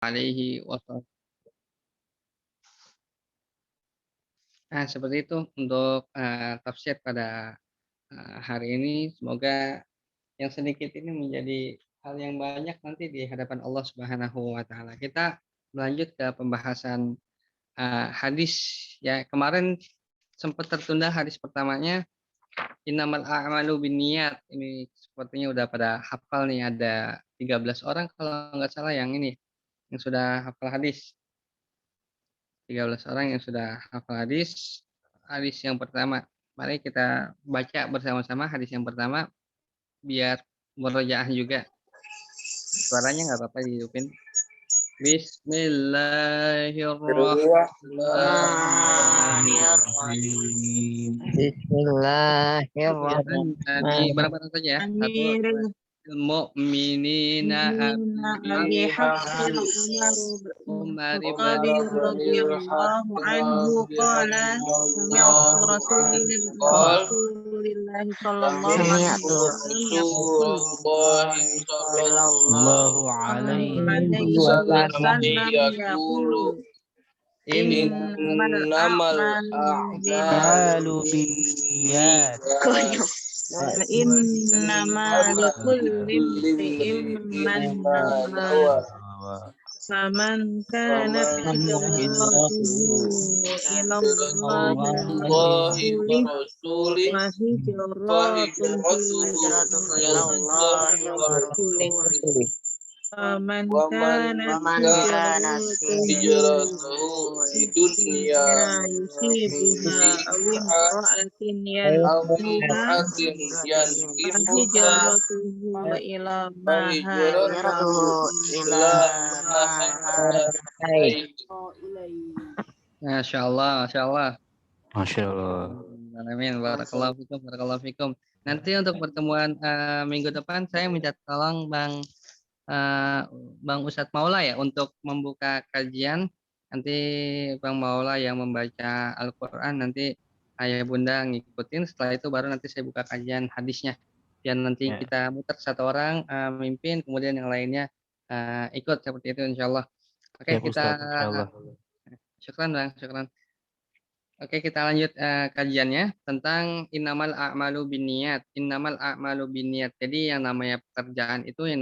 alaihi wasallam. Nah, seperti itu untuk tafsir pada hari ini. Semoga yang sedikit ini menjadi hal yang banyak nanti di hadapan Allah Subhanahu wa taala. Kita lanjut ke pembahasan hadis ya. Kemarin sempat tertunda hadis pertamanya, innamal a'malu binniyat. Ini sepertinya udah pada hafal nih, ada 13 orang kalau nggak salah yang ini yang sudah hafal hadis. 13 orang yang sudah hafal hadis. Hadis yang pertama, mari kita baca bersama-sama hadis yang pertama biar murojaah juga. Suaranya nggak apa-apa dihidupin. Bismillahirrahmanirrahim. Di Bismillahirrahmanirrahim. bareng-bareng saja ya. Satu, dua. Mu'minina أبي Abi حفص Umar ibn الخطابي رضي الله عنه قال سمعت رسول الله صلى الله عليه Sami'tu وسلم يقول sallallahu alaihi عليه wasallam وسلم يقول إنما الأعمال malu binniyat وإنما لكل امرئ ما نوى فمن كانت هجرته إلى الله ورسوله فهجرته إلى الله ورسوله ومن كانت هجرته لدنيا يصيبها أو امرأة ينكحها فهجرته إلى ما هاجر Masya Allah, Masya Allah. Masya Allah. Amin. Barakallahu fikum, barakallahu fikum. Nanti untuk pertemuan minggu depan saya minta tolong Bang Ustadz Maula ya untuk membuka kajian. Nanti Bang Maula yang membaca Al-Quran, nanti ayah bunda ngikutin. Setelah itu baru nanti saya buka kajian hadisnya. Biar nanti Ya. kita muter satu orang mimpin, kemudian yang lainnya ikut seperti itu insya Allah. Oke, Siap Ustaz, insya Allah. syukran Bang, syukran. Oke, kita lanjut kajiannya tentang innamal a'malu binniyat. Innamal a'malu binniyat. Jadi yang namanya pekerjaan itu yang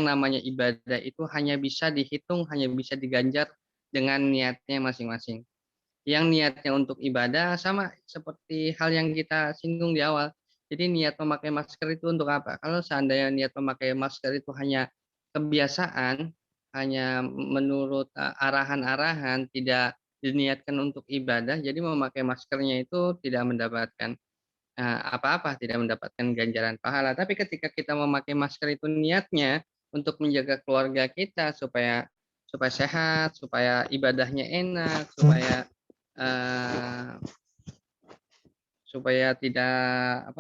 namanya ibadah itu hanya bisa dihitung, hanya bisa diganjar dengan niatnya masing-masing. Yang niatnya untuk ibadah sama seperti hal yang kita singgung di awal. Jadi niat memakai masker itu untuk apa? Kalau seandainya niat memakai masker itu hanya kebiasaan, hanya menurut arahan-arahan, tidak diniatkan untuk ibadah, jadi memakai maskernya itu tidak mendapatkan apa-apa, tidak mendapatkan ganjaran pahala. Tapi ketika kita memakai masker itu niatnya untuk menjaga keluarga kita supaya supaya sehat, supaya ibadahnya enak, eh, supaya tidak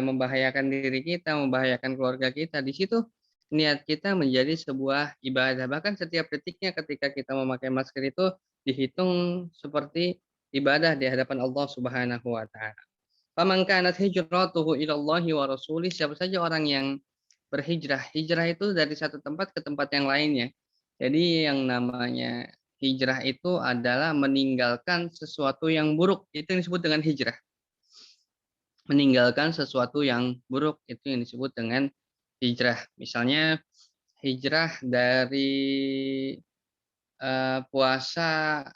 membahayakan diri kita, membahayakan keluarga kita. Di situ niat kita menjadi sebuah ibadah. Bahkan setiap detiknya ketika kita memakai masker itu dihitung seperti ibadah di hadapan Allah Subhanahu wa taala. Faman kanat hijratuhu ilallahi wa rasulih, siapa saja orang yang berhijrah. Hijrah itu dari satu tempat ke tempat yang lainnya. Jadi yang namanya hijrah itu adalah meninggalkan sesuatu yang buruk. Itu yang disebut dengan hijrah. Meninggalkan sesuatu yang buruk itu yang disebut dengan hijrah. Misalnya hijrah dari puasa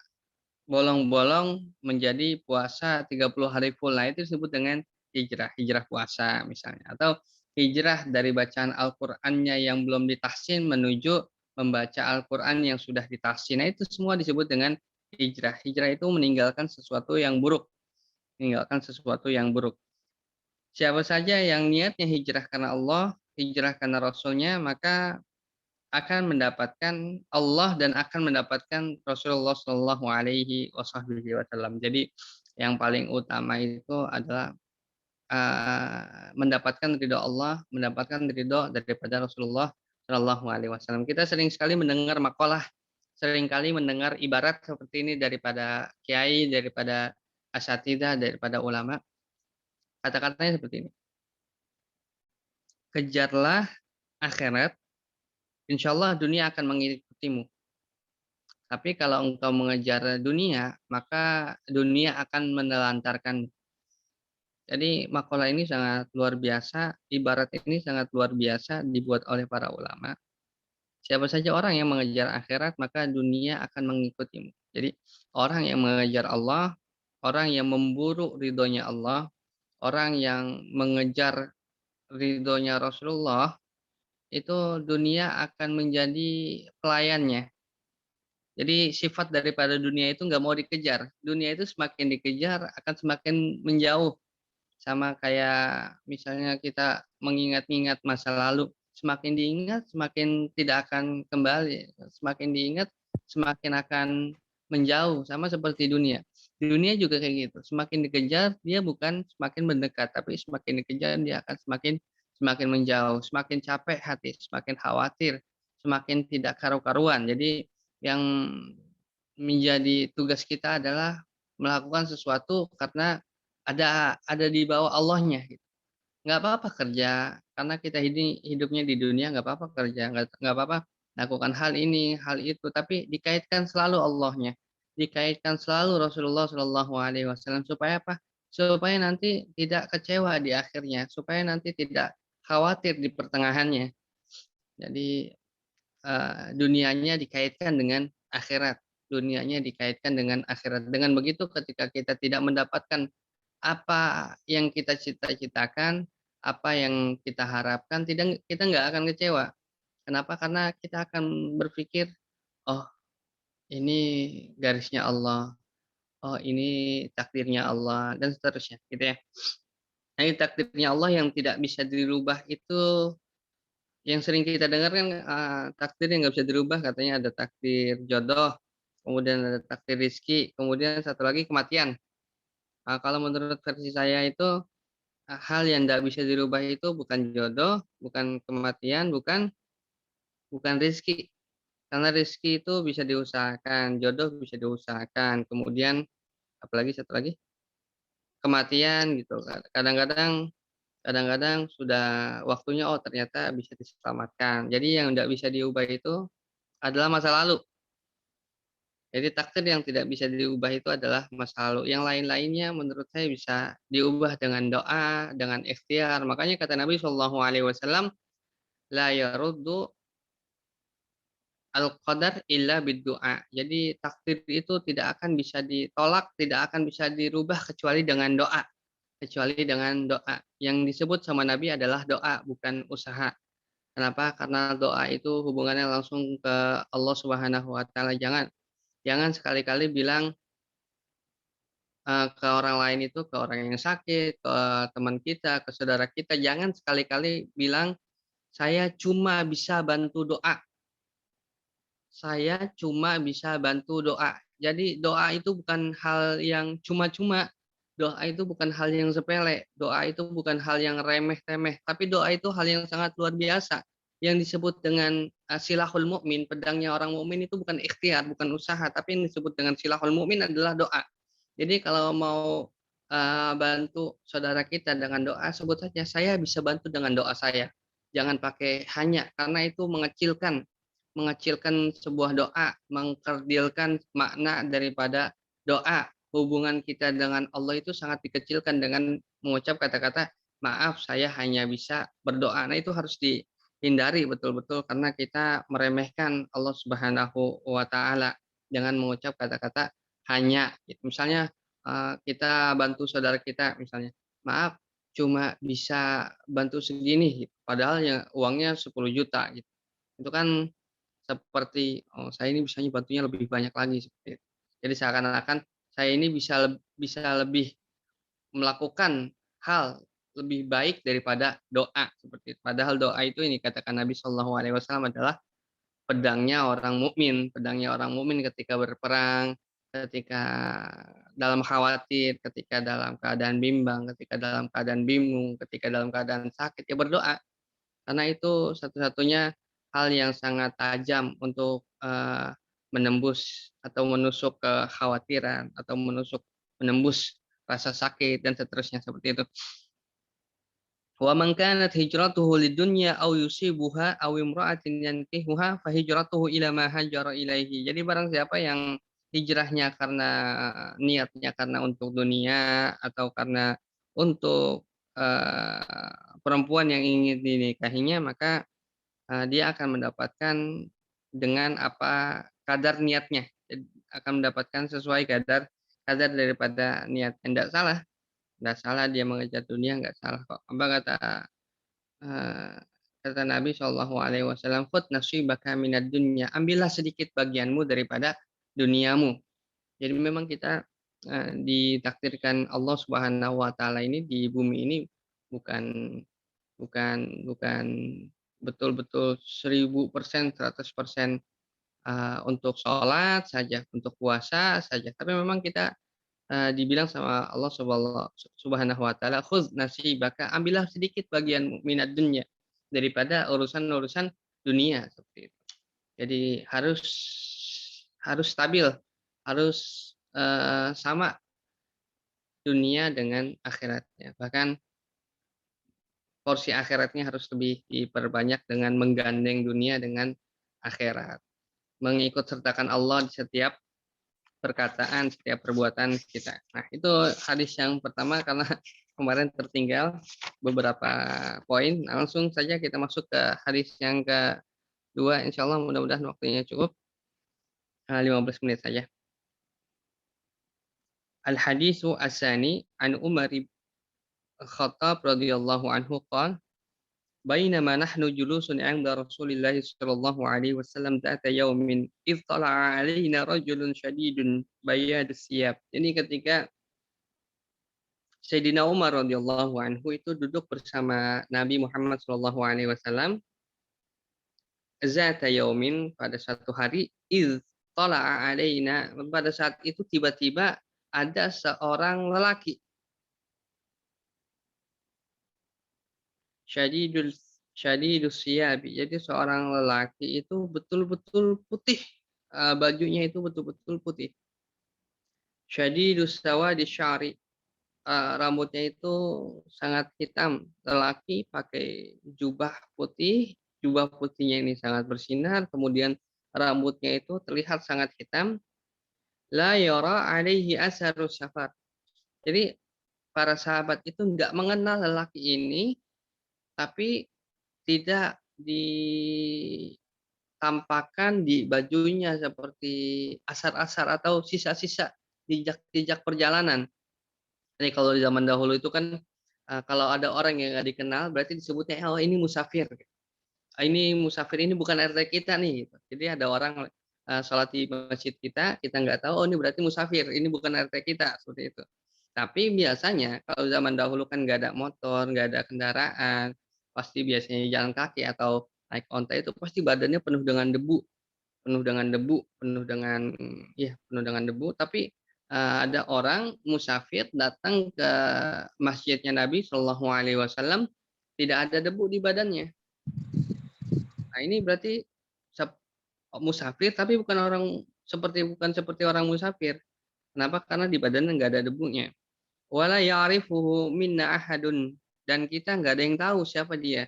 bolong-bolong menjadi puasa 30 hari full. Nah, itu disebut dengan hijrah, hijrah puasa misalnya. Atau hijrah dari bacaan Al-Qur'annya yang belum ditahsin menuju membaca Al-Qur'an yang sudah ditahsin. Nah, itu semua disebut dengan hijrah. Hijrah itu meninggalkan sesuatu yang buruk, meninggalkan sesuatu yang buruk. Siapa saja yang niatnya hijrah karena Allah, hijrah karena Rasulnya, maka akan mendapatkan Allah dan akan mendapatkan Rasulullah Shallallahu Alaihi Wasallam. Jadi yang paling utama itu adalah mendapatkan ridho Allah, mendapatkan ridho daripada Rasulullah Shallallahu Alaihi Wasallam. Kita sering sekali mendengar makalah, sering kali mendengar ibarat seperti ini daripada kiai, daripada asatidah, daripada ulama. Kata-katanya seperti ini. Kejarlah akhirat, insya Allah dunia akan mengikutimu. Tapi kalau engkau mengejar dunia, maka dunia akan menelantarkan. Jadi makalah ini sangat luar biasa, ibarat ini sangat luar biasa dibuat oleh para ulama. Siapa saja orang yang mengejar akhirat, maka dunia akan mengikutimu. Jadi orang yang mengejar Allah, orang yang memburu ridhonya Allah, orang yang mengejar ridhonya Rasulullah, itu dunia akan menjadi pelayannya. Jadi sifat daripada dunia itu nggak mau dikejar. Dunia itu semakin dikejar akan semakin menjauh. Sama kayak misalnya kita mengingat-ingat masa lalu, semakin diingat semakin tidak akan kembali, semakin diingat semakin akan menjauh, sama seperti dunia. Dunia juga kayak gitu, semakin dikejar dia bukan semakin mendekat, tapi semakin dikejar dia akan semakin semakin menjauh, semakin capek hati, semakin khawatir, semakin tidak karu-karuan. Jadi yang menjadi tugas kita adalah melakukan sesuatu karena ada di bawah Allahnya gitu. Nggak apa-apa kerja, karena kita ini hidupnya di dunia nggak apa-apa kerja, nggak apa-apa lakukan hal ini, hal itu, tapi dikaitkan selalu Allahnya, dikaitkan selalu Rasulullah Shallallahu Alaihi Wasallam supaya apa? Supaya nanti tidak kecewa di akhirnya, supaya nanti tidak khawatir di pertengahannya. Jadi dunianya dikaitkan dengan akhirat, dunianya dikaitkan dengan akhirat. Dengan begitu ketika kita tidak mendapatkan apa yang kita cita-citakan, apa yang kita harapkan, kita nggak akan kecewa. Kenapa? Karena kita akan berpikir, "Oh, ini garisnya Allah. Oh, ini takdirnya Allah," dan seterusnya, gitu ya. Nah, ini takdirnya Allah yang tidak bisa dirubah itu yang sering kita dengar kan, takdir yang nggak bisa dirubah katanya ada takdir jodoh, kemudian ada takdir rizki, kemudian satu lagi kematian. Kalau menurut versi saya itu, hal yang nggak bisa dirubah itu bukan jodoh, bukan kematian, bukan rizki. Karena rizki itu bisa diusahakan, jodoh bisa diusahakan, kemudian apalagi satu lagi, kematian gitu kan. Kadang-kadang sudah waktunya, oh ternyata bisa diselamatkan. Jadi yang nggak bisa diubah itu adalah masa lalu. Jadi takdir yang tidak bisa diubah itu adalah masa lalu. Yang lain-lainnya menurut saya bisa diubah dengan doa, dengan ikhtiar. Makanya kata Nabi Shallallahu Alaihi Wasallam, la yaruddu al-qadar illa bid-du'a. Jadi takdir itu tidak akan bisa ditolak, tidak akan bisa dirubah kecuali dengan doa. Kecuali dengan doa. Yang disebut sama Nabi adalah doa, bukan usaha. Kenapa? Karena doa itu hubungannya langsung ke Allah Subhanahu wa taala. Jangan sekali-kali bilang ke orang lain itu, ke orang yang sakit, ke teman kita, ke saudara kita, jangan sekali-kali bilang, "Saya cuma bisa bantu doa. Saya cuma bisa bantu doa." Jadi doa itu bukan hal yang cuma-cuma, doa itu bukan hal yang sepele, doa itu bukan hal yang remeh-temeh, tapi doa itu hal yang sangat luar biasa. Yang disebut dengan, silahul mukmin, pedangnya orang mukmin itu bukan ikhtiar, bukan usaha, tapi yang disebut dengan silahul mukmin adalah doa. Jadi kalau mau, bantu saudara kita dengan doa, sebut saja, "Saya bisa bantu dengan doa saya." Jangan pakai hanya, karena itu mengecilkan mengecilkan sebuah doa, mengkerdilkan makna daripada doa. Hubungan kita dengan Allah itu sangat dikecilkan dengan mengucap kata-kata, "Maaf, saya hanya bisa berdoa." Nah, itu harus dihindari betul-betul karena kita meremehkan Allah Subhanahu wa taala dengan mengucap kata-kata hanya gitu. Misalnya, kita bantu saudara kita misalnya, "Maaf, cuma bisa bantu segini," gitu, padahal ya uangnya 10 juta gitu. Itu kan seperti, oh saya ini bisanya bantunya lebih banyak lagi seperti itu. Jadi seakan-akan saya ini bisa lebih melakukan hal lebih baik daripada doa, seperti itu. Padahal doa itu ini katakan Nabi Shallallahu Alaihi Wasallam adalah pedangnya orang mukmin ketika berperang, ketika dalam khawatir, ketika dalam keadaan bimbang, ketika dalam keadaan bingung, ketika dalam keadaan sakit, ya berdoa. Karena itu satu-satunya hal yang sangat tajam untuk, menembus atau menusuk kekhawatiran atau menembus rasa sakit dan seterusnya, seperti itu. Wa man kanat hijratuhu lidunya aw yusibuha aw imra'atin yankihuha fa hijratuhu ila ma hajara ilaihi. Jadi barang siapa yang hijrahnya karena niatnya karena untuk dunia atau karena untuk perempuan yang ingin dinikahinya, maka dia akan mendapatkan dengan apa kadar niatnya. Akan mendapatkan sesuai kadar kadar daripada niat. Enggak salah dia mengejar dunia, enggak salah kok. Apa eee, kata Nabi Shallallahu alaihi wasallam, "Khudh nasibaka minad dunya." Ambillah sedikit bagianmu daripada duniamu. Jadi memang kita, ditakdirkan Allah Subhanahu wa taala ini di bumi ini bukan bukan betul-betul 1000%, 100% untuk sholat saja, untuk puasa saja. Tapi memang kita, dibilang sama Allah Subhanahu wa taala, "Khudz nasibaka." Ambillah sedikit bagianmu minad dunya, daripada urusan-urusan dunia, seperti itu. Jadi harus stabil, harus, sama dunia dengan akhiratnya. Bahkan porsi akhiratnya harus lebih diperbanyak dengan menggandeng dunia dengan akhirat. Mengikut sertakan Allah di setiap perkataan, setiap perbuatan kita. Nah, itu hadis yang pertama karena kemarin tertinggal beberapa poin. Nah, langsung saja kita masuk ke hadis yang kedua. Insya Allah mudah-mudahan waktunya cukup 15 menit saja. Al-hadisu asani an Umar bin Khattab radhiyallahu anhu qala بينما نحن جلوس عند رسول الله صلى الله عليه وسلم ذات يوم إذ طلع علينا رجل شديد بياد الثياب. Ini ketika Sayyidina Umar radhiyallahu anhu itu duduk bersama Nabi Muhammad sallallahu alaihi wasallam zata yaumin pada satu hari iz tala'a alaina, pada saat itu tiba-tiba ada seorang lelaki syadidul syadidus siyabi. Jadi seorang lelaki itu betul-betul putih, bajunya itu betul-betul putih. Syadidus sawadi sya'ri, rambutnya itu sangat hitam. Lelaki pakai jubah putihnya ini sangat bersinar, kemudian rambutnya itu terlihat sangat hitam. La yara alaihi asarus safar. Jadi para sahabat itu enggak mengenal lelaki ini, tapi tidak ditampakkan di bajunya seperti asar-asar atau sisa-sisa jejak-jejak perjalanan. Jadi kalau di zaman dahulu itu kan, kalau ada orang yang nggak dikenal berarti disebutnya, "Oh ini musafir." Ini musafir, ini bukan RT kita nih, gitu. Jadi ada orang, sholat di masjid kita, kita nggak tahu, oh ini berarti musafir, ini bukan RT kita, seperti itu. Tapi biasanya kalau zaman dahulu kan nggak ada motor, nggak ada kendaraan, pasti biasanya jalan kaki atau naik onta itu pasti badannya penuh dengan debu, penuh dengan ya penuh dengan debu. Tapi ada orang musafir datang ke masjidnya Nabi Shallallahu Alaihi Wasallam, tidak ada debu di badannya. Nah ini berarti musafir tapi bukan seperti orang musafir. Kenapa? Karena di badannya nggak ada debunya. Wala ya'rifuhu minna ahadun, dan kita nggak ada yang tahu siapa dia.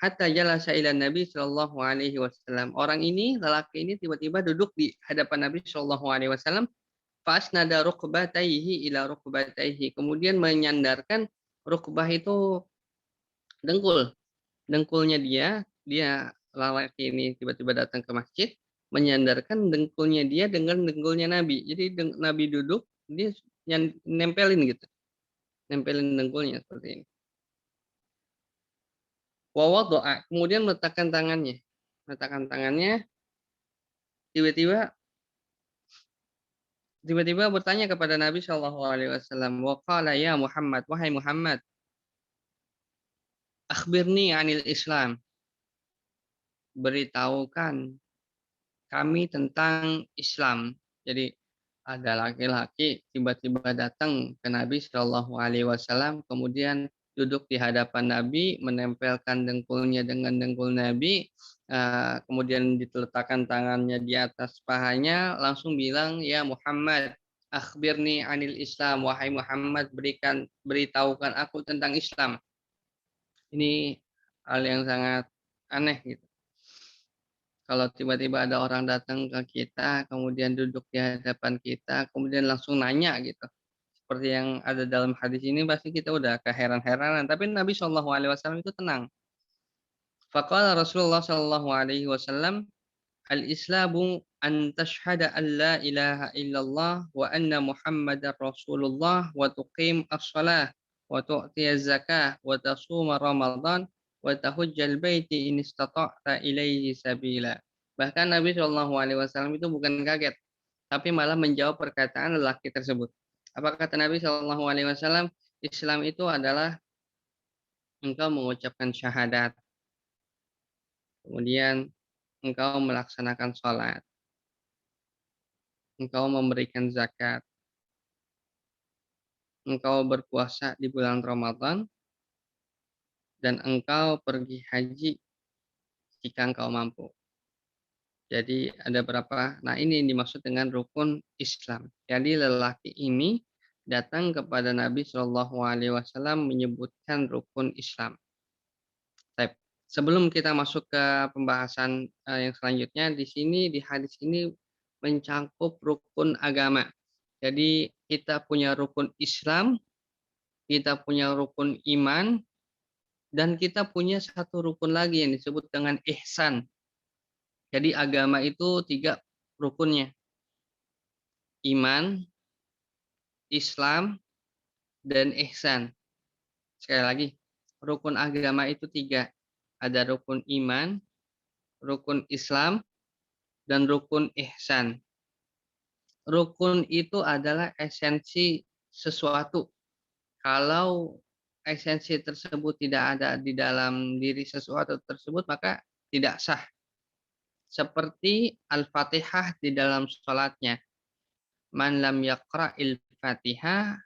Hatta jalasa ila Nabi sallallahu alaihi wasallam. Orang ini, lelaki ini tiba-tiba duduk di hadapan Nabi sallallahu alaihi wasallam, fasnada rukbatayhi ila rukbatayhi. Kemudian menyandarkan rukbah itu dengkul. Dengkulnya dia lelaki ini tiba-tiba datang ke masjid, menyandarkan dengkulnya dia dengan dengkulnya Nabi. Jadi Nabi duduk, dia nempelin gitu, nempelin dengkulnya seperti ini. Wa wada'a, kemudian meletakkan tangannya, tiba-tiba bertanya kepada Nabi Shallallahu alaihi wasallam, wa qala ya Muhammad, wahai Muhammad, akhbirni 'anil Islam. Beritahukan kami tentang Islam. Jadi ada laki-laki tiba-tiba datang ke Nabi Shallallahu alaihi wasallam, kemudian duduk di hadapan Nabi, menempelkan dengkulnya dengan dengkul Nabi, kemudian diletakkan tangannya di atas pahanya, langsung bilang, "Ya Muhammad, akhbirni 'anil Islam." Wahai Muhammad, beritahukan aku tentang Islam. Ini hal yang sangat aneh gitu. Kalau tiba-tiba ada orang datang ke kita, kemudian duduk di hadapan kita, kemudian langsung nanya gitu. Seperti yang ada dalam hadis ini pasti kita udah keheran-heranan, tapi Nabi Shallallahu alaihi wasallam itu tenang. Faqala Rasulullah Shallallahu alaihi wasallam, "Al-Islamu an tashhada an la ilaha illallah wa anna Muhammadar Rasulullah wa tuqim as-shalah wa tu'tiyaz zakah wa tasuma Ramadan wa tahujjal baiti in istata'ta ilaihi sabila." Bahkan Nabi Shallallahu alaihi wasallam itu bukan kaget, tapi malah menjawab perkataan lelaki tersebut. Apa kata Nabi Shallallahu alaihi wasallam? Islam itu adalah engkau mengucapkan syahadat, kemudian engkau melaksanakan sholat, engkau memberikan zakat, engkau berpuasa di bulan Ramadan, dan engkau pergi haji jika engkau mampu. Jadi ada berapa? Nah, ini yang dimaksud dengan rukun Islam. Jadi lelaki ini datang kepada Nabi Shallallahu alaihi wasallam menyebutkan rukun Islam. Baik. Sebelum kita masuk ke pembahasan yang selanjutnya, di sini di hadis ini mencakup rukun agama. Jadi kita punya rukun Islam, kita punya rukun iman, dan kita punya satu rukun lagi yang disebut dengan ihsan. Jadi agama itu 3 rukunnya. Iman, Islam, dan ihsan. Sekali lagi, rukun agama itu 3. Ada rukun iman, rukun Islam, dan rukun ihsan. Rukun itu adalah esensi sesuatu. Kalau esensi tersebut tidak ada di dalam diri sesuatu tersebut, maka tidak sah. Seperti Al-Fatihah di dalam sholatnya. Man lam yaqra'il Fatihah,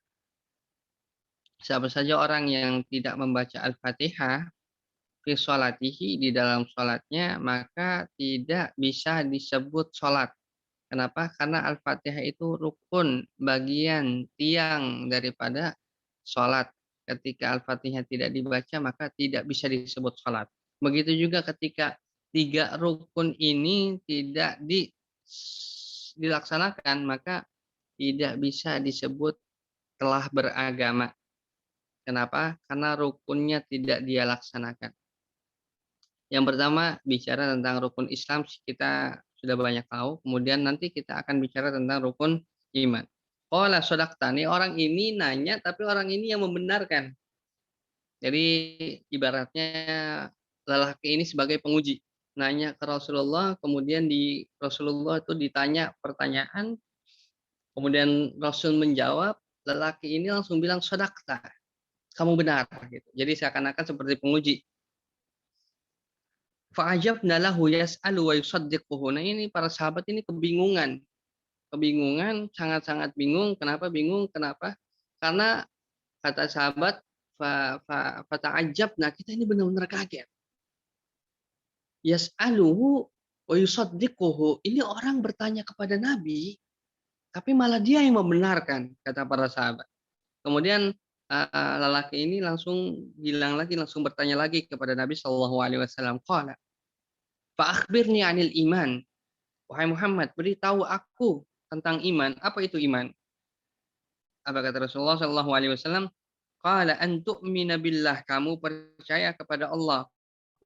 siapa saja orang yang tidak membaca Al-Fatihah fi sholatihi di dalam sholatnya, maka tidak bisa disebut sholat. Kenapa? Karena Al-Fatihah itu rukun, bagian, tiang daripada sholat. Ketika Al-Fatihah tidak dibaca, maka tidak bisa disebut sholat. Begitu juga ketika 3 rukun ini tidak dilaksanakan, maka tidak bisa disebut telah beragama. Kenapa? Karena rukunnya tidak dia laksanakan. Yang pertama bicara tentang rukun Islam kita sudah banyak tahu, kemudian nanti kita akan bicara tentang rukun iman. Qala shadaqta, nih orang ini nanya tapi orang ini yang membenarkan. Jadi ibaratnya lelaki ini sebagai penguji. Nanya ke Rasulullah, kemudian di Rasulullah itu ditanya pertanyaan, kemudian Rasul menjawab, lelaki ini langsung bilang shadaqta, kamu benar gitu. Jadi seakan-akan seperti penguji. Fa'ajabna lahu yas'alu wa yusaddiquhu. Nah, ini para sahabat ini kebingungan. Kebingungan, sangat-sangat bingung. Kenapa bingung? Kenapa? Karena kata sahabat, fata'ajabna, kita ini benar-benar kaget. Yas'aluhu wa yusaddiquhu. Ini orang bertanya kepada Nabi, tapi malah dia yang membenarkan, kata para sahabat. Kemudian lelaki ini langsung bilang lagi, langsung bertanya lagi kepada Nabi Shallallahu alaihi wasallam. Qala Fa'akhbirni 'anil iman. Wahai Muhammad, beritahu aku tentang iman. Apa itu iman? Apa kata Rasulullah Shallallahu alaihi wasallam? Qala an tu'mina billah, kamu percaya kepada Allah,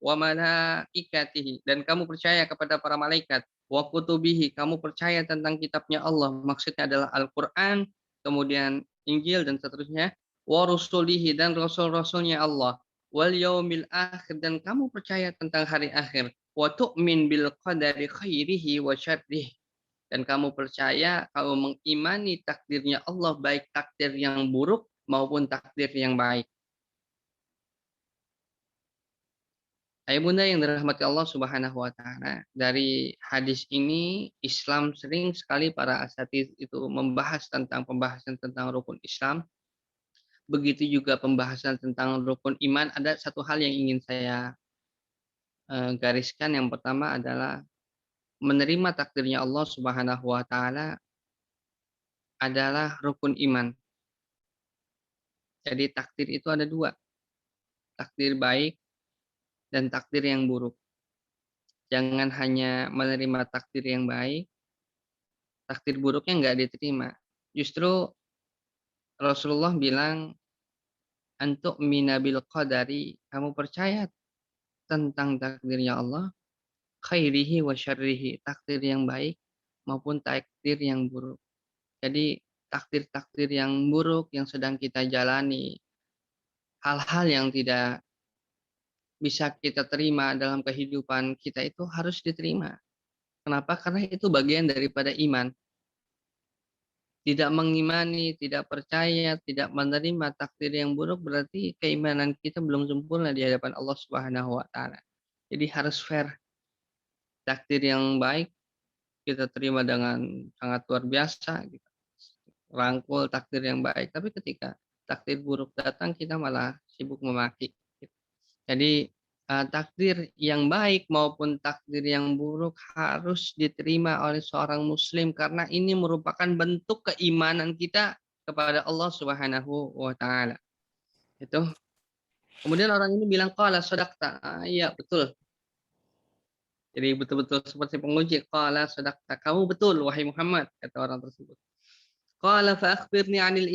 wa malaikatihi, dan kamu percaya kepada para malaikat, wa kutubihi, kamu percaya tentang kitabnya Allah, maksudnya adalah Al-Qur'an, kemudian Injil dan seterusnya, wa rusulihi, dan rasul-rasulnya Allah, wal yaumil akhir, dan kamu percaya tentang hari akhir, wa tu'min bil qadari khairihi wa syarrihi, dan kamu percaya, kamu mengimani takdirnya Allah, baik takdir yang buruk maupun takdir yang baik. Ayah bunda yang dirahmati Allah Subhanahu wa taala, dari hadis ini Islam sering sekali para asatidz itu membahas tentang pembahasan tentang rukun Islam. Begitu juga pembahasan tentang rukun iman. Ada satu hal yang ingin saya gariskan. Yang pertama adalah menerima takdirnya Allah Subhanahu wa taala adalah rukun iman. Jadi takdir itu ada 2. takdir baik dan takdir yang buruk. Jangan hanya menerima takdir yang baik, takdir buruknya nggak diterima. Justru Rasulullah bilang, "Antuk minabil qadari," kamu percaya tentang takdirnya Allah, khairihi wa syarrihi, takdir yang baik maupun takdir yang buruk. Jadi takdir-takdir yang buruk yang sedang kita jalani, hal-hal yang tidak bisa kita terima dalam kehidupan kita itu harus diterima. Kenapa? Karena itu bagian daripada iman. Tidak mengimani, tidak percaya, tidak menerima takdir yang buruk berarti keimanan kita belum sempurna di hadapan Allah Subhanahu wa taala. Jadi harus fair. Takdir yang baik kita terima dengan sangat luar biasa gitu. Rangkul takdir yang baik, tapi ketika takdir buruk datang kita malah sibuk memaki. Gitu. Jadi takdir yang baik maupun takdir yang buruk harus diterima oleh seorang muslim karena ini merupakan bentuk keimanan kita kepada Allah Subhanahu wa taala. Itu. Kemudian orang ini bilang qala shadaqta. Iya, betul. Jadi betul-betul seperti penguji, qala shadaqta. Kamu betul wahai Muhammad, kata orang tersebut. Qala fa akhbirni 'anil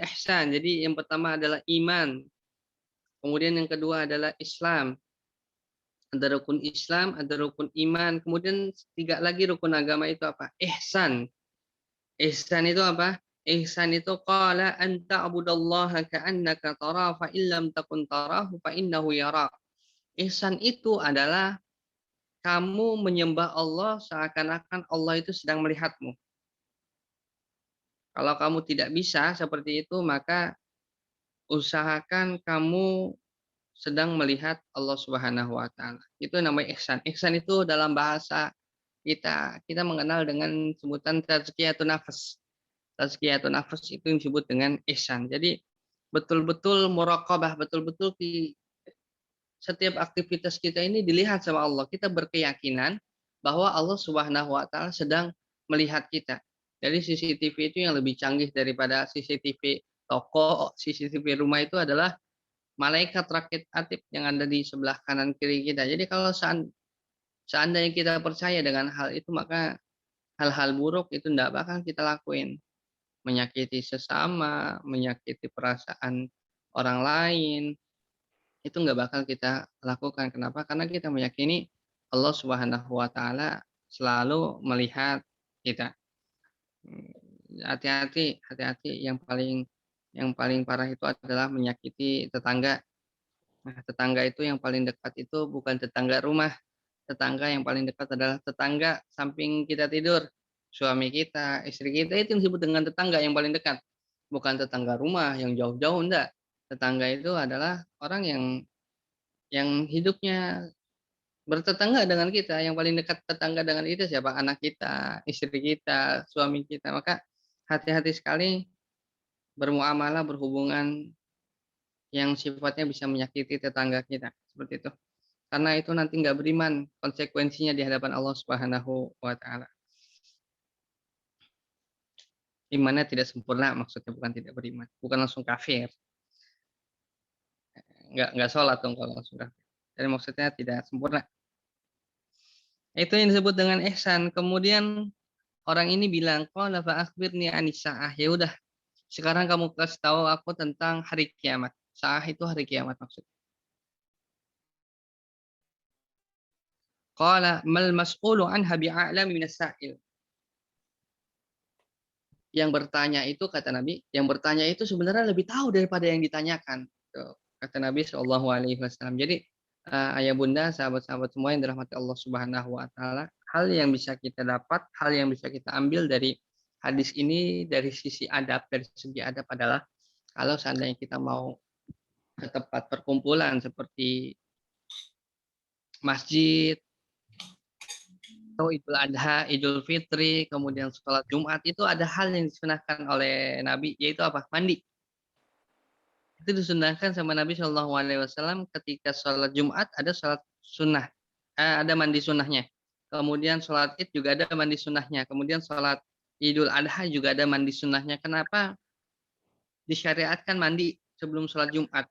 ihsan. Jadi yang pertama adalah iman. Kemudian yang kedua adalah Islam. Ada rukun Islam, ada rukun iman. Kemudian 3 lagi rukun agama itu apa? Ihsan. Ihsan itu apa? Ihsan itu qala an ta'budallaha ka'annaka tarahu fa illam takun tarahu fa innahu yarak. Ihsan itu adalah kamu menyembah Allah seakan-akan Allah itu sedang melihatmu. Kalau kamu tidak bisa seperti itu, maka usahakan kamu sedang melihat Allah Subhanahu wa taala. Itu namanya ihsan. Ihsan itu dalam bahasa kita mengenal dengan sebutan tazkiyatun nafs. Tazkiyatun nafs itu disebut dengan ihsan. Jadi betul-betul muraqabah, betul-betul di setiap aktivitas kita ini dilihat sama Allah. Kita berkeyakinan bahwa Allah Subhanahu wa taala sedang melihat kita. Jadi CCTV itu yang lebih canggih daripada CCTV toko, CCTV rumah itu adalah malaikat rakit atid yang ada di sebelah kanan kiri kita. Jadi kalau seandainya kita percaya dengan hal itu, maka hal-hal buruk itu tidak bakal kita lakuin. Menyakiti sesama, menyakiti perasaan orang lain, itu nggak bakal kita lakukan. Kenapa? Karena kita meyakini Allah Subhanahu wa taala selalu melihat kita. Hati-hati, hati-hati yang paling parah itu adalah menyakiti tetangga. Nah, tetangga itu yang paling dekat itu bukan tetangga rumah. Tetangga yang paling dekat adalah tetangga samping kita tidur. Suami kita, istri kita itu yang disebut dengan tetangga yang paling dekat. Bukan tetangga rumah yang jauh-jauh, enggak. Tetangga itu adalah orang yang hidupnya bertetangga dengan kita. Yang paling dekat tetangga dengan kita siapa? Anak kita, istri kita, suami kita. Maka hati-hati sekali bermuamalah, berhubungan yang sifatnya bisa menyakiti tetangga kita. Seperti itu. Karena itu nanti nggak beriman konsekuensinya di hadapan Allah Subhanahu wa taala. Imannya tidak sempurna maksudnya bukan tidak beriman, bukan langsung kafir. Nggak sholat dong kalau langsung kafir. Jadi maksudnya tidak sempurna. Itu yang disebut dengan ihsan. Kemudian orang ini bilang, qala fa akhbirni anis saah. Ya udah, sekarang kamu kasih tahu aku tentang hari kiamat. Saah itu hari kiamat maksudnya. Qala mal mas'ulu anha bi'a'lami minas sa'il. Yang bertanya itu kata Nabi, yang bertanya itu sebenarnya lebih tahu daripada yang ditanyakan. Tuh, kata Nabi Shallallahu alaihi wasallam. Jadi ayah bunda, sahabat-sahabat semua yang dirahmati Allah Subhanahu wa taala, hal yang bisa kita dapat, hal yang bisa kita ambil dari hadis ini dari sisi adab, dari segi adab adalah kalau seandainya kita mau ke tempat perkumpulan seperti masjid atau Idul Adha, Idul Fitri, kemudian sholat Jumat, itu ada hal yang disunahkan oleh Nabi, yaitu apa? Mandi. Itu disunahkan sama Nabi Shallallahu alaihi wasallam ketika sholat Jumat ada sholat sunnah, ada mandi sunnahnya. Kemudian sholat Id juga ada mandi sunnahnya. Kemudian sholat Idul Adha juga ada mandi sunnahnya. Kenapa disyariatkan mandi sebelum sholat Jumat?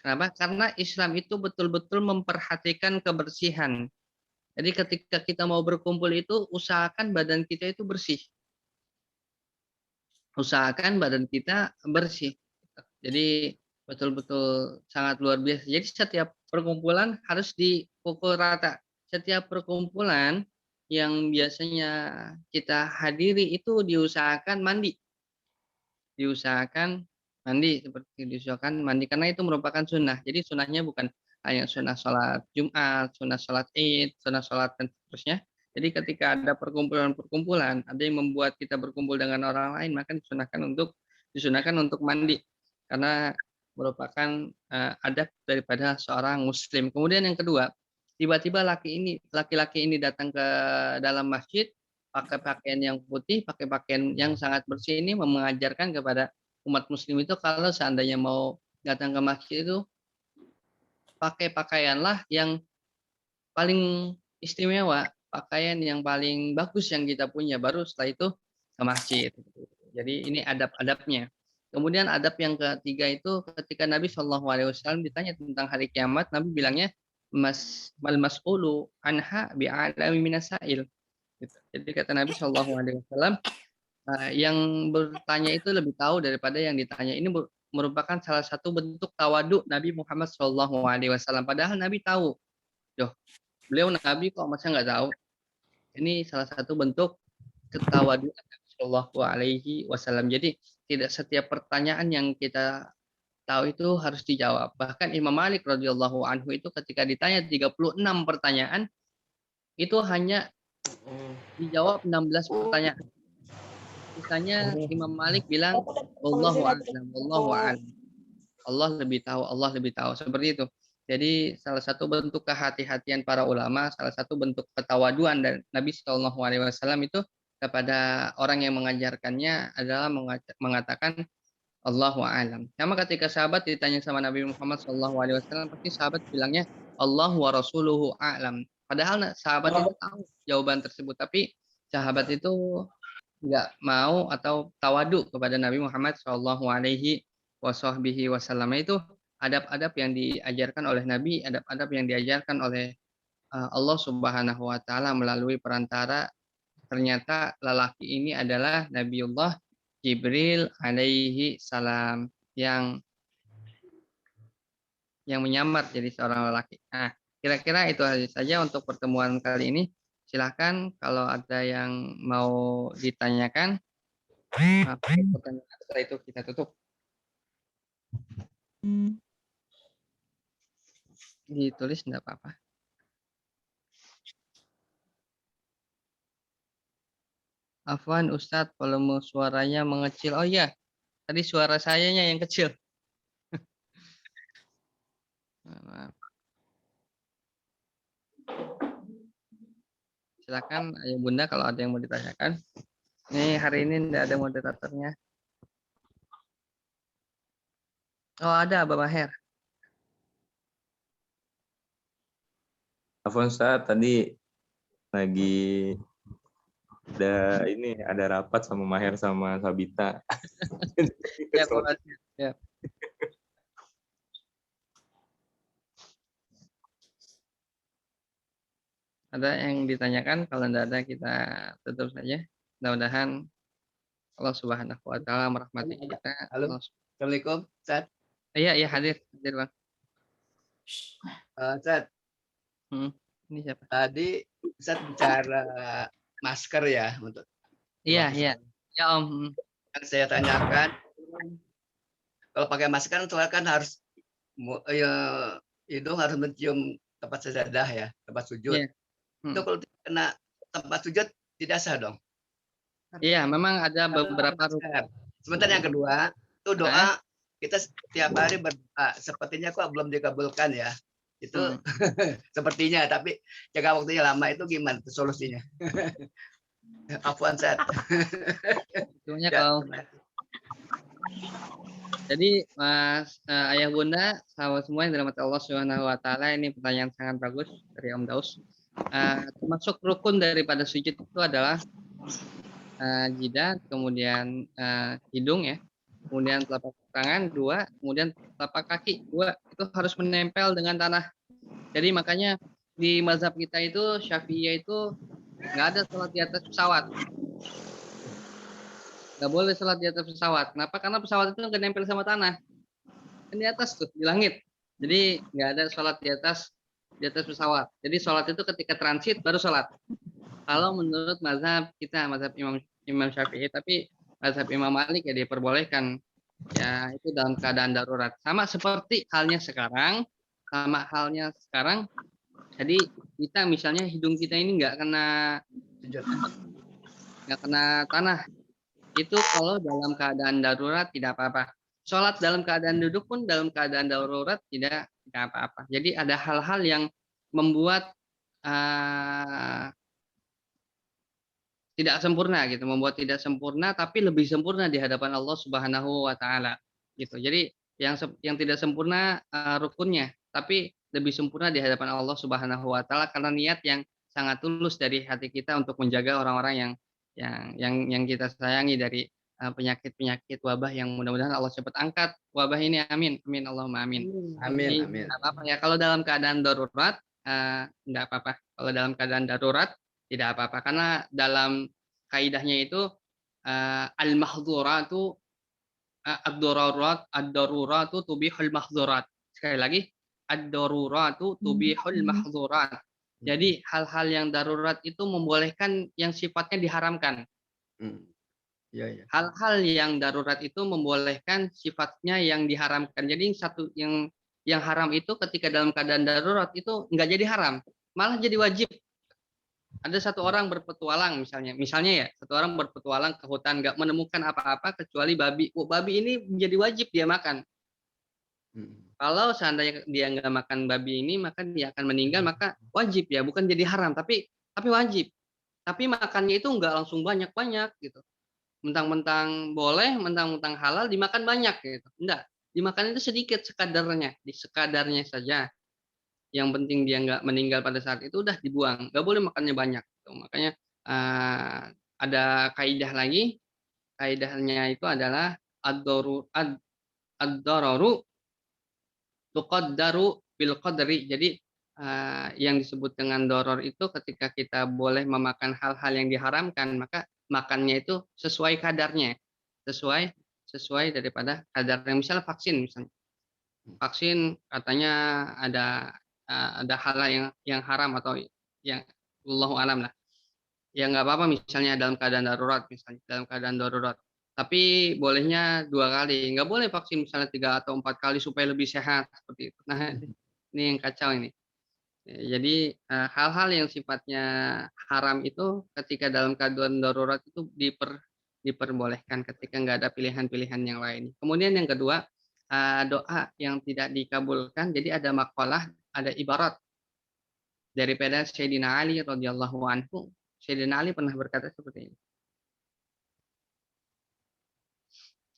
Kenapa? Karena Islam itu betul-betul memperhatikan kebersihan. Jadi ketika kita mau berkumpul itu usahakan badan kita itu bersih. Usahakan badan kita bersih. Jadi betul-betul sangat luar biasa. Jadi setiap perkumpulan harus dipukul rata. Setiap perkumpulan yang biasanya kita hadiri itu diusahakan mandi. Diusahakan mandi, seperti diusahakan mandi karena itu merupakan sunnah. Jadi sunnahnya bukan hanya sunnah sholat Jumat, sunnah sholat Id, sunnah sholat dan seterusnya. Jadi ketika ada perkumpulan-perkumpulan, ada yang membuat kita berkumpul dengan orang lain, maka disunahkan untuk mandi karena merupakan adab daripada seorang muslim. Kemudian yang kedua, tiba-tiba laki-laki ini datang ke dalam masjid pakai pakaian yang putih, pakai pakaian yang sangat bersih ini mengajarkan kepada umat muslim itu kalau seandainya mau datang ke masjid itu pakai pakaianlah yang paling istimewa, pakaian yang paling bagus yang kita punya, baru setelah itu ke masjid. Jadi ini adab-adabnya. Kemudian adab yang ketiga itu ketika Nabi SAW ditanya tentang hari kiamat, Nabi bilangnya mal mas'ulu anha bi'alami minasail. Gitu. Jadi kata Nabi SAW, yang bertanya itu lebih tahu daripada yang ditanya. Ini merupakan salah satu bentuk tawadu Nabi Muhammad SAW. Padahal Nabi tahu. Loh, beliau Nabi kok masa nggak tahu? Ini salah satu bentuk ketawaduan Nabi Shallallahu Alaihi Wasallam. Jadi tidak setiap pertanyaan yang kita tahu itu harus dijawab. Bahkan Imam Malik radhiyallahu anhu itu ketika ditanya 36 pertanyaan itu hanya dijawab 16 pertanyaan. Sisanya Imam Malik bilang wallahu a'lam, wallahu a'lam. Allah lebih tahu, Allah lebih tahu. Seperti itu. Jadi salah satu bentuk kehati-hatian para ulama, salah satu bentuk ketawaduan dan Nabi Shallallahu Alaihi Wasallam itu kepada orang yang mengajarkannya adalah mengatakan Allahu a'lam. Sama ketika sahabat ditanya sama Nabi Muhammad Shallallahu Alaihi Wasallam, pasti sahabat bilangnya Allahu wa Rasuluhu a'lam. Padahal sahabat itu tahu jawaban tersebut, tapi sahabat itu nggak mau atau tawadu kepada Nabi Muhammad Shallallahu Alaihi Wasallam. Itu adab-adab yang diajarkan oleh Nabi, adab-adab yang diajarkan oleh Allah Subhanahu Wa Taala melalui perantara ternyata lelaki ini adalah Nabiullah Jibril alaihi salam yang menyamar jadi seorang lelaki. Nah, kira-kira itu saja untuk pertemuan kali ini. Silahkan kalau ada yang mau ditanyakan. Pertanyaan setelah itu kita tutup. Ditulis enggak apa-apa. Afwan Ustadz, volume suaranya mengecil. Oh iya, tadi suara sayanya yang kecil. Maaf. Silakan Ayah Bunda kalau ada yang mau ditanyakan. Ini hari ini tidak ada moderatornya. Oh ada Abah Maher. Afwan Ustaz, tadi lagi ada rapat sama Maher sama Sabita. Ya, ya. Ada yang ditanyakan? Kalau tidak ada kita tutup saja. Mudah-mudahan Allah Subhanahu Wa Taala merahmati kita. Halo, Assalamualaikum, Ustaz. Iya, hadir Bang. Ustaz, ini siapa? tadi Ustaz bicara masker ya untuk. Iya. Ya Om. Kan saya tanyakan, kalau pakai masker kan harus hidung harus mencium tempat sajadah ya, tempat sujud. Iya. Itu kalau kena tempat sujud tidak sah dong. Iya, memang ada beberapa rukun. Sebentar yang kedua, itu doa kita setiap hari berdoa. Sepertinya kok belum dikabulkan ya. Itu sepertinya, tapi jaga waktunya lama itu gimana solusinya? Afwan Ustaz. Itunya kalau jadi Mas Ayah Bunda, sahabat semua yang dirahmati Allah Subhanahu Wa Taala, ini pertanyaan sangat bagus dari Om Daus. Termasuk rukun daripada sujud itu adalah jidat, kemudian hidung ya, kemudian telapak tangan 2, kemudian telapak kaki 2, itu harus menempel dengan tanah. Jadi makanya di mazhab kita itu Syafi'iyah itu nggak ada sholat di atas pesawat. Nggak boleh sholat di atas pesawat. Kenapa? Karena pesawat itu nggak nempel sama tanah. Kan di atas tuh, di langit. Jadi nggak ada sholat di atas pesawat. Jadi sholat itu ketika transit baru sholat. Kalau menurut mazhab kita, mazhab Imam Syafi'i, tapi mazhab Imam Malik ya diperbolehkan. Ya itu dalam keadaan darurat. Sama seperti halnya sekarang. Jadi kita misalnya hidung kita ini nggak kena tanah. Itu kalau dalam keadaan darurat tidak apa-apa. Sholat dalam keadaan duduk pun dalam keadaan darurat tidak apa-apa. Jadi ada hal-hal yang membuat tidak sempurna gitu, membuat tidak sempurna tapi lebih sempurna di hadapan Allah Subhanahu wa taala gitu. Jadi yang tidak sempurna rukunnya, tapi lebih sempurna di hadapan Allah Subhanahu wa taala karena niat yang sangat tulus dari hati kita untuk menjaga orang-orang yang kita sayangi dari penyakit-penyakit wabah yang mudah-mudahan Allah cepat angkat wabah ini, amin amin Allahumma amin. Amin. Jadi, nggak apa-apa ya kalau dalam keadaan darurat nggak apa-apa. Kalau dalam keadaan darurat tidak apa-apa karena dalam kaidahnya itu al-mahdhuratu ad-daruratu tubihul mahdhurat. Sekali lagi, ad-daruratu tubihul mahdhurat. Jadi hal-hal yang darurat itu membolehkan yang sifatnya diharamkan. Iya. Hal-hal yang darurat itu membolehkan sifatnya yang diharamkan. Jadi yang haram itu ketika dalam keadaan darurat itu nggak jadi haram, malah jadi wajib. Ada satu orang berpetualang misalnya ya, satu orang berpetualang ke hutan nggak menemukan apa-apa kecuali babi. Babi ini menjadi wajib dia makan. Kalau seandainya dia nggak makan babi ini, maka dia akan meninggal, maka wajib ya, bukan jadi haram, tapi wajib. Tapi makannya itu nggak langsung banyak-banyak gitu. Mentang-mentang boleh, mentang-mentang halal, dimakan banyak gitu. Enggak, dimakan itu sedikit sekadarnya saja. Yang penting dia nggak meninggal pada saat itu udah dibuang, nggak boleh makannya banyak. Makanya ada kaidah lagi, kaidahnya itu adalah ad-dararu tuqaddaru bil qadri. Jadi yang disebut dengan doror itu ketika kita boleh memakan hal-hal yang diharamkan, maka makannya itu sesuai kadarnya, sesuai daripada kadarnya. Misalnya vaksin katanya ada hal yang haram atau yang Allahu alam lah. Ya nggak apa-apa misalnya dalam keadaan darurat. Tapi bolehnya 2 kali, nggak boleh vaksin misalnya 3 atau 4 kali supaya lebih sehat seperti itu. Nah, ini yang kacau ini. Jadi hal-hal yang sifatnya haram itu ketika dalam keadaan darurat itu diperbolehkan ketika nggak ada pilihan-pilihan yang lain. Kemudian yang kedua, doa yang tidak dikabulkan. Jadi ada maqalah, ada ibarat daripada Sayyidina Ali radhiyallahu anhu. Sayyidina Ali pernah berkata seperti ini.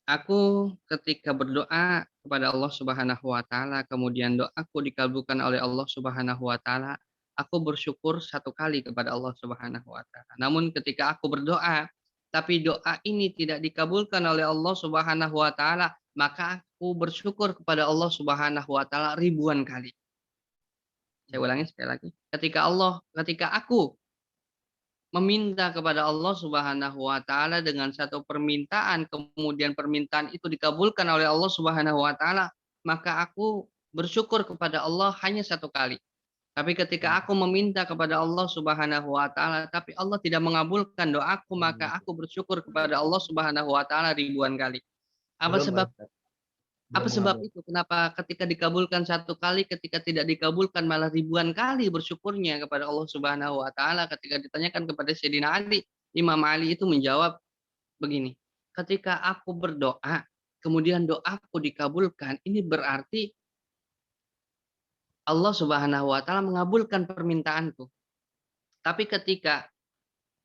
Aku ketika berdoa kepada Allah Subhanahu wa taala, kemudian doaku dikabulkan oleh Allah Subhanahu wa taala, aku bersyukur 1 kali kepada Allah Subhanahu wa taala. Namun ketika aku berdoa, tapi doa ini tidak dikabulkan oleh Allah Subhanahu wa taala, maka aku bersyukur kepada Allah Subhanahu wa taala ribuan kali. Saya ulangi sekali lagi. Ketika aku meminta kepada Allah Subhanahu wa taala dengan satu permintaan, kemudian permintaan itu dikabulkan oleh Allah Subhanahu wa taala, maka aku bersyukur kepada Allah hanya 1 kali. Tapi ketika aku meminta kepada Allah Subhanahu wa taala tapi Allah tidak mengabulkan doaku, maka aku bersyukur kepada Allah Subhanahu wa taala ribuan kali. Apa sebab itu? Kenapa ketika dikabulkan 1 kali, ketika tidak dikabulkan malah ribuan kali bersyukurnya kepada Allah Subhanahu wa taala? Ketika ditanyakan kepada Sayyidina Ali, Imam Ali itu menjawab begini, ketika aku berdoa, kemudian doaku dikabulkan, ini berarti Allah Subhanahu wa taala mengabulkan permintaanku. Tapi ketika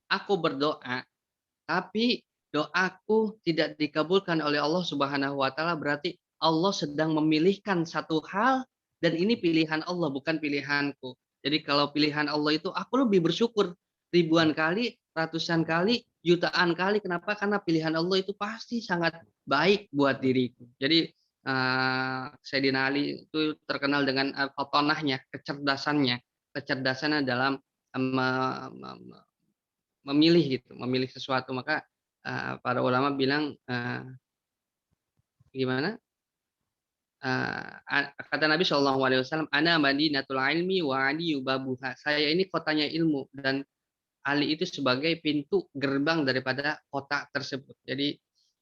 aku berdoa, tapi doaku tidak dikabulkan oleh Allah Subhanahu wa taala, berarti Allah sedang memilihkan satu hal dan ini pilihan Allah bukan pilihanku. Jadi kalau pilihan Allah itu aku lebih bersyukur ribuan kali, ratusan kali, jutaan kali. Kenapa? Karena pilihan Allah itu pasti sangat baik buat diriku. Jadi Sayyidina Ali itu terkenal dengan fatonahnya, kecerdasannya dalam memilih gitu, memilih sesuatu. Maka para ulama bilang gimana? Kata Nabi SAW, ana madinatul ilmi wa aliyu babuha. Saya ini kotanya ilmu dan Ali itu sebagai pintu gerbang daripada kota tersebut. Jadi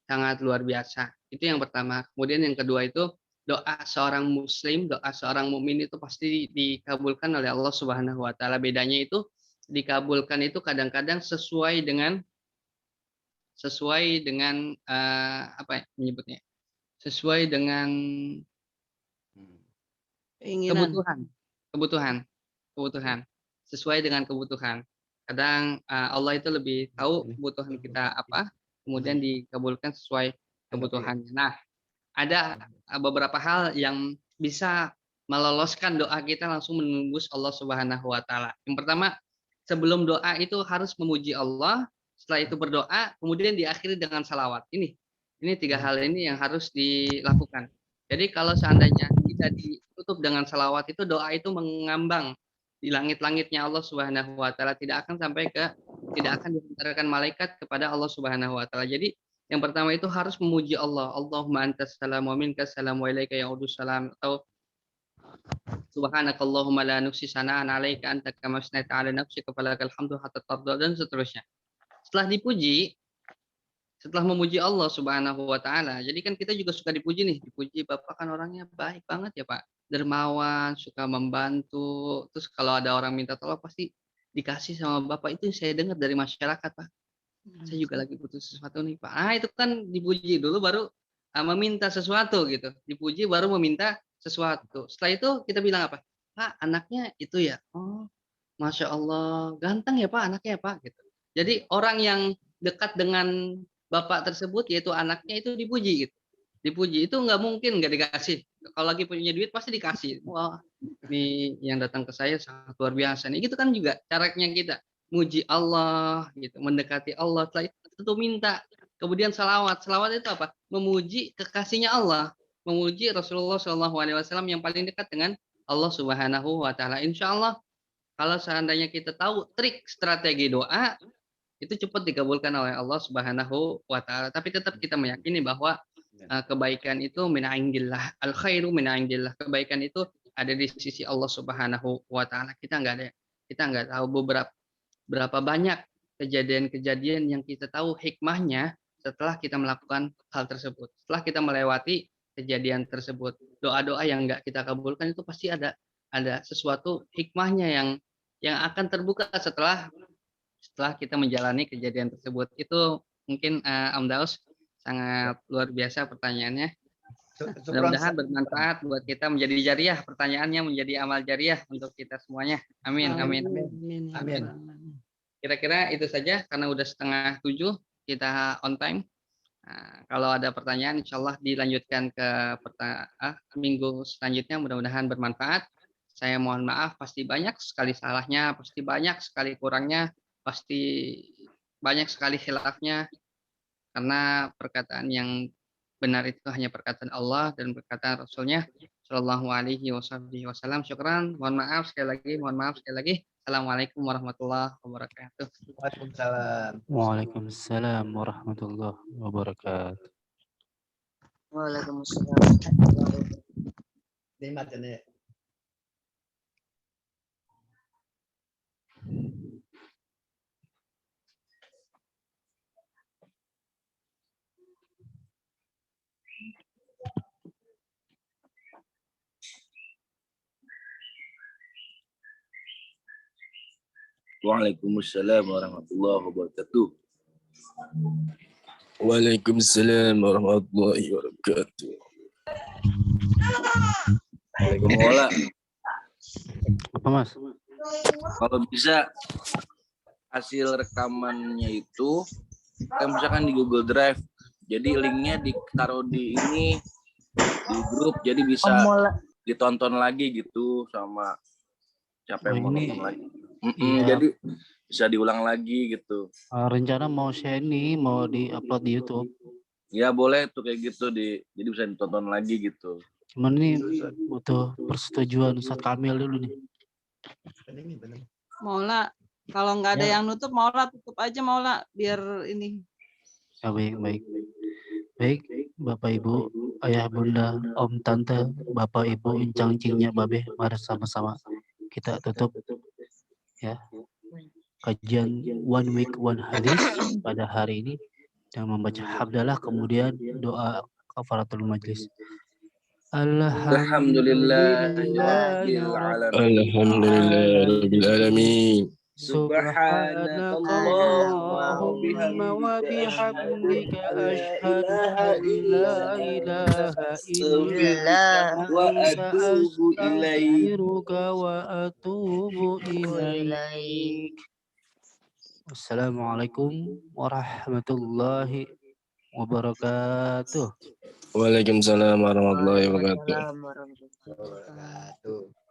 sangat luar biasa. Itu yang pertama. Kemudian yang kedua itu doa seorang muslim, doa seorang mukmin itu pasti dikabulkan oleh Allah Subhanahu wa taala. Bedanya itu dikabulkan itu kadang-kadang sesuai dengan apa ya menyebutnya? Sesuai dengan kebutuhan. Sesuai dengan kebutuhan. Kadang Allah itu lebih tahu kebutuhan kita apa, kemudian dikabulkan sesuai kebutuhannya. Nah, ada beberapa hal yang bisa meloloskan doa kita langsung menembus Allah Subhanahu wa taala. Yang pertama, sebelum doa itu harus memuji Allah, setelah itu berdoa, kemudian diakhiri dengan salawat. Ini 3 hal ini yang harus dilakukan. Jadi kalau seandainya kita ditutup dengan salawat itu, doa itu mengambang di langit-langitnya Allah Subhanahu wa taala, tidak akan dihantarkan malaikat kepada Allah Subhanahu wa taala. Jadi yang pertama itu harus memuji Allah. Allahumma antas salam wa minkas salam wa ilaika ya'udus salam, atau subhanakallahumma la nuhsi sana'an 'alaika anta kama asnaita 'ala nafsika falakal hamdu hatta tarda, dan seterusnya. Setelah memuji Allah Subhanahu wa taala. Jadi kan kita juga suka dipuji nih, dipuji Bapak kan orangnya baik banget ya, Pak. Dermawan, suka membantu. Terus kalau ada orang minta tolong pasti dikasih sama Bapak. Itu saya dengar dari masyarakat, Pak. Saya juga lagi butuh sesuatu nih, Pak. Itu kan dipuji dulu baru meminta sesuatu gitu. Dipuji baru meminta sesuatu. Setelah itu kita bilang apa? Pak, anaknya itu ya. Oh, Masya Allah, ganteng ya Pak anaknya ya Pak gitu. Jadi orang yang dekat dengan Bapak tersebut yaitu anaknya itu dipuji gitu. Dipuji itu nggak mungkin nggak dikasih. Kalau lagi punya duit pasti dikasih. Wah, ini yang datang ke saya sangat luar biasa nih. Gitu kan juga caranya kita muji Allah gitu, mendekati Allah. Setelah itu tentu minta. Kemudian salawat. Salawat itu apa? Memuji kekasihnya Allah, memuji Rasulullah SAW yang paling dekat dengan Allah Subhanahu wa taala. Insya Allah kalau seandainya kita tahu trik strategi doa, itu cepat dikabulkan oleh Allah Subhanahu wa taala. Tapi tetap kita meyakini bahwa kebaikan itu min indillah, al khairu min indillah. Kebaikan itu ada di sisi Allah Subhanahu wa taala. Kita nggak tahu berapa banyak kejadian-kejadian yang kita tahu hikmahnya setelah kita melakukan hal tersebut. Setelah kita melewati kejadian tersebut, doa-doa yang nggak kita kabulkan itu pasti ada sesuatu hikmahnya yang akan terbuka setelah kita menjalani kejadian tersebut. Itu mungkin Om Daus sangat luar biasa pertanyaannya. Mudah-mudahan bermanfaat buat kita, menjadi jariah, pertanyaannya menjadi amal jariah untuk kita semuanya. Amin. Amin. Amin. Kira-kira itu saja karena udah 6:30 kita on time. Nah, kalau ada pertanyaan insya Allah dilanjutkan ke minggu selanjutnya, mudah-mudahan bermanfaat. Saya mohon maaf pasti banyak sekali salahnya, pasti banyak sekali kurangnya, pasti banyak sekali khilafnya, karena perkataan yang benar itu hanya perkataan Allah dan perkataan Rasulnya Shallallahu Alaihi Wasallam. Syukran, mohon maaf sekali lagi. Assalamualaikum warahmatullahi wabarakatuh. Waalaikumsalam. Waalaikumsalam warahmatullahi wabarakatuh. Waalaikumsalam. Nikmat ini. Waalaikumsalam warahmatullahi wabarakatuh. Waalaikumsalam warahmatullahi wabarakatuh. Waalaikumsalam. Apa Mas? Kalau bisa hasil rekamannya itu kan misalkan di Google Drive. Jadi linknya ditaruh di grup, jadi bisa ditonton lagi gitu sama siapa yang mau nonton lagi. Jadi bisa diulang lagi gitu. Rencana mau share ini, mau di-upload di YouTube. Ya boleh tuh kayak gitu jadi bisa ditonton lagi gitu. Cuman ini butuh persetujuan Ustadz Kamil dulu nih. Maula, kalau nggak ada yang nutup, Maula tutup aja Maula biar ini. Ya, baik. Baik, Bapak Ibu, Ayah Bunda, Om Tante, Bapak Ibu, Incang Cingnya Babe, mari sama-sama kita tutup ya kajian One Week One Hadis pada hari ini dengan membaca hamdalah kemudian doa kafaratul majlis. Alhamdulillahirabbil alamin. Subhanakallahumma wa bihamdika asyhadu an la ilaha illa anta astaghfiruka wa atubu ilaik. Wassalamualaikum warahmatullahi wabarakatuh. Waalaikumsalam warahmatullahi wabarakatuh. Wabarakatuh.